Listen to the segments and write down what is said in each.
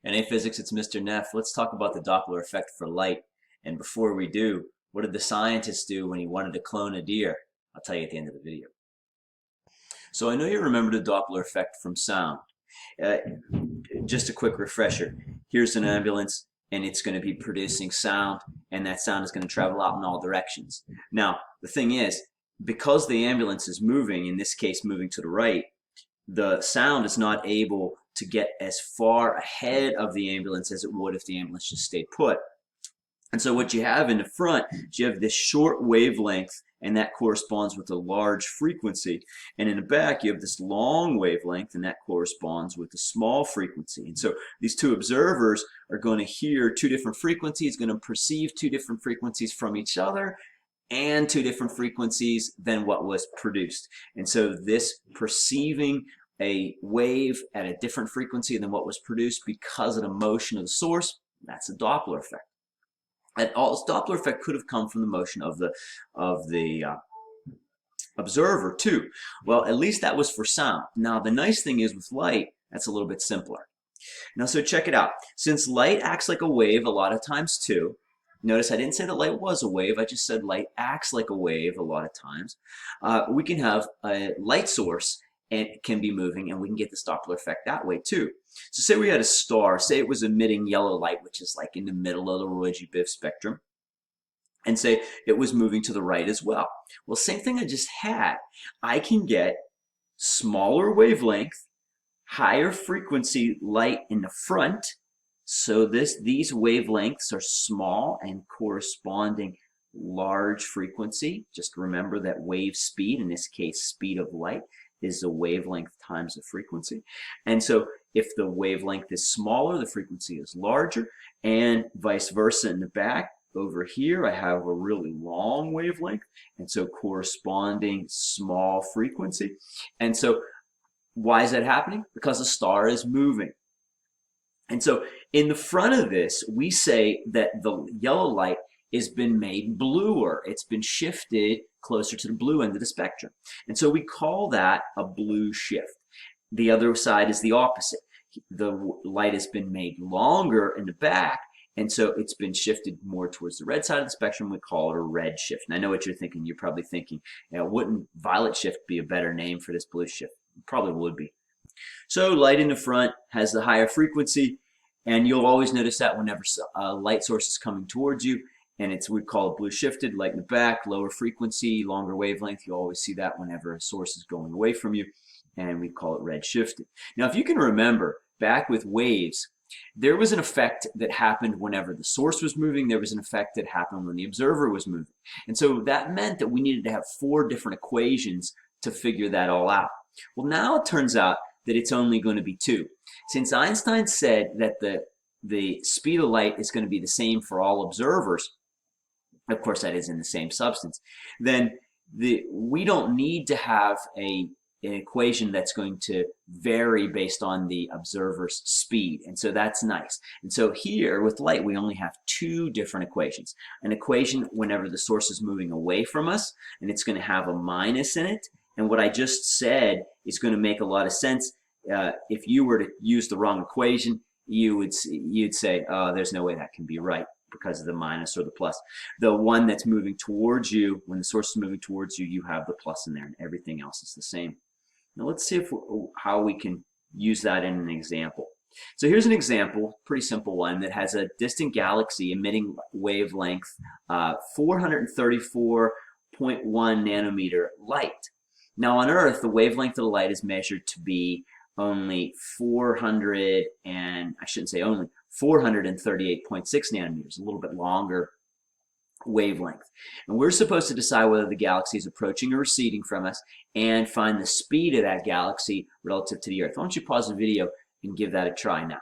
And hey physics, it's Mr. Neff. Let's talk about the Doppler effect for light. And before we do, what did the scientist do when he wanted to clone a deer? I'll tell you at the end of the video. So I know you remember the Doppler effect from sound. Uh, just a quick refresher. Here's an ambulance and it's going to be producing sound, and that sound is going to travel out in all directions. Now, the thing is, because the ambulance is moving, in this case moving to the right, the sound is not able to get as far ahead of the ambulance as it would if the ambulance just stayed put. And so what you have in the front is you have this short wavelength, and that corresponds with a large frequency. And in the back, you have this long wavelength, and that corresponds with a small frequency. And so these two observers are going to hear two different frequencies, going to perceive two different frequencies from each other, and two different frequencies than what was produced. And so this perceiving a wave at a different frequency than what was produced because of the motion of the source, that's a Doppler effect. And all Doppler effect could have come from the motion of the observer too. Well, at least that was for sound. Now the nice thing is with light, that's a little bit simpler. Now so check it out. Since light acts like a wave a lot of times too, notice I didn't say that light was a wave, I just said light acts like a wave a lot of times. We can have a light source and it can be moving, and we can get this Doppler effect that way too. So say we had a star, say it was emitting yellow light, which is like in the middle of the Roy-G-Biv spectrum, and say it was moving to the right as well. Well, same thing I just had. I can get smaller wavelength, higher frequency light in the front, so these wavelengths are small and corresponding large frequency. Just remember that wave speed, in this case speed of light, is the wavelength times the frequency. And so if the wavelength is smaller, the frequency is larger, and vice versa in the back. Over here, I have a really long wavelength, and so corresponding small frequency. And so why is that happening? Because the star is moving. And so in the front of this, we say that the yellow light has been made bluer. It's been shifted closer to the blue end of the spectrum. And so we call that a blue shift. The other side is the opposite. The light has been made longer in the back, and so it's been shifted more towards the red side of the spectrum. We call it a red shift. And I know what you're thinking. You're probably thinking, wouldn't violet shift be a better name for this blue shift? It probably would be. So light in the front has the higher frequency, and you'll always notice that whenever a light source is coming towards you, and we call it blue shifted. Light in the back, lower frequency, longer wavelength. You always see that whenever a source is going away from you, and we call it red shifted. Now, if you can remember, back with waves, there was an effect that happened whenever the source was moving. There was an effect that happened when the observer was moving. And so that meant that we needed to have 4 different equations to figure that all out. Well, now it turns out that it's only going to be 2. Since Einstein said that the speed of light is going to be the same for all observers, of course that is in the same substance, then we don't need to have an equation that's going to vary based on the observer's speed. And so that's nice. And so here with light, we only have 2 different equations. An equation whenever the source is moving away from us, and it's going to have a minus in it. And what I just said is going to make a lot of sense. If you were to use the wrong equation, you'd say, oh, there's no way that can be right because of the minus or the plus. The one that's moving towards you, when the source is moving towards you, you have the plus in there, and everything else is the same. Now let's see how we can use that in an example. So here's an example, pretty simple one, that has a distant galaxy emitting wavelength 434.1 nanometer light. Now on Earth, the wavelength of the light is measured to be only 438.6 nanometers, a little bit longer wavelength. And we're supposed to decide whether the galaxy is approaching or receding from us and find the speed of that galaxy relative to the Earth. Why don't you pause the video and give that a try now?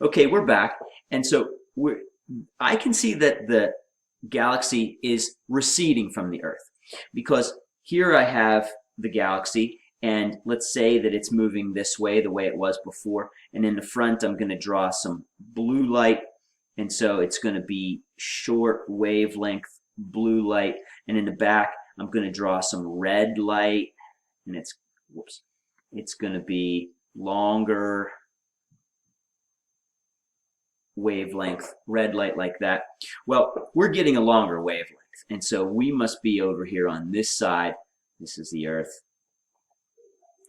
Okay, we're back. And so I can see that the galaxy is receding from the Earth because here I have the galaxy, and let's say that it's moving this way, the way it was before. And in the front, I'm going to draw some blue light. And so it's going to be short wavelength blue light. And in the back, I'm going to draw some red light. And it's going to be longer wavelength, red light like that. Well, we're getting a longer wavelength, and so we must be over here on this side. This is the Earth,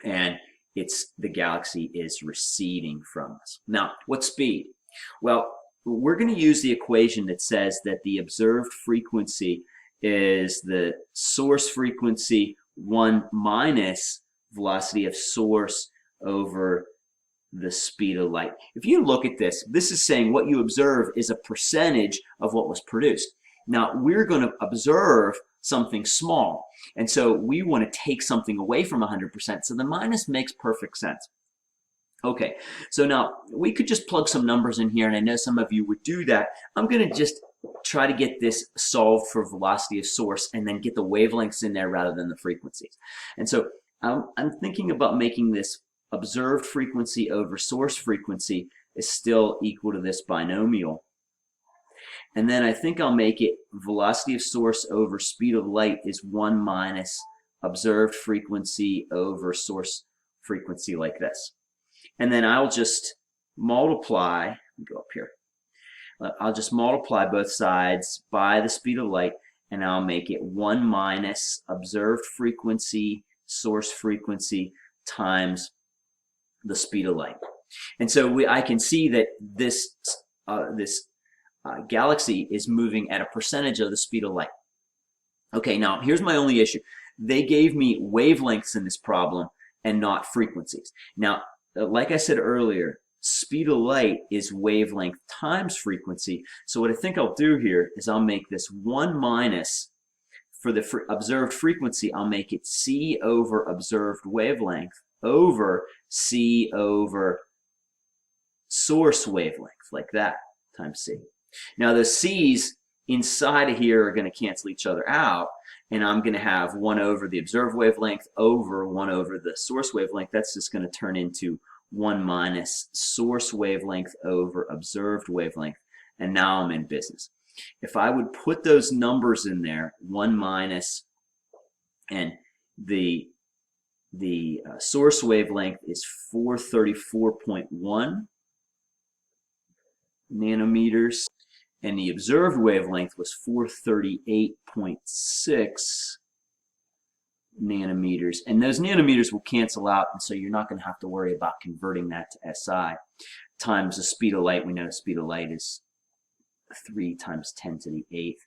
and the galaxy is receding from us. Now, what speed? Well, we're going to use the equation that says that the observed frequency is the source frequency 1 minus velocity of source over the speed of light. If you look at this, this is saying what you observe is a percentage of what was produced. Now, we're going to observe something small, and so we want to take something away from 100%, so the minus makes perfect sense. Okay, so now we could just plug some numbers in here, and I know some of you would do that. I'm going to just try to get this solved for velocity of source and then get the wavelengths in there rather than the frequencies. And so I'm thinking about making this observed frequency over source frequency is still equal to this binomial. And then I think I'll make it velocity of source over speed of light is 1 minus observed frequency over source frequency like this. And then I'll just multiply, go up here, I'll just multiply both sides by the speed of light, and I'll make it 1 minus observed frequency, source frequency, times the speed of light. And so I can see that this galaxy is moving at a percentage of the speed of light. Okay, now here's my only issue. They gave me wavelengths in this problem and not frequencies. Now, like I said earlier, speed of light is wavelength times frequency. So what I think I'll do here is I'll make this 1 minus, for the observed frequency, I'll make it c over observed wavelength over c over source wavelength, like that, times c. Now the c's inside of here are going to cancel each other out, and I'm going to have 1 over the observed wavelength over 1 over the source wavelength. That's just going to turn into 1 minus source wavelength over observed wavelength, and now I'm in business. If I would put those numbers in there, 1 minus, and the source wavelength is 434.1 nanometers, and the observed wavelength was 438.6 nanometers, and those nanometers will cancel out, and so you're not going to have to worry about converting that to SI. Times the speed of light, we know the speed of light is 3 times 10 to the 8th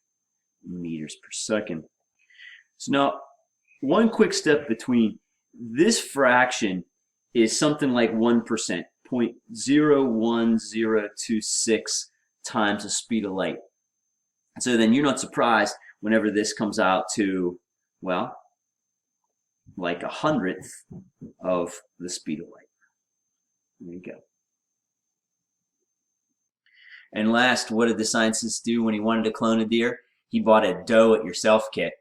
meters per second. So now, one quick step between this fraction is something like 1%, 0.01026 times the speed of light. So then you're not surprised whenever this comes out to, well, like 100th of the speed of light. There you go. And last, what did the scientist do when he wanted to clone a deer? He bought a doe-it-yourself kit.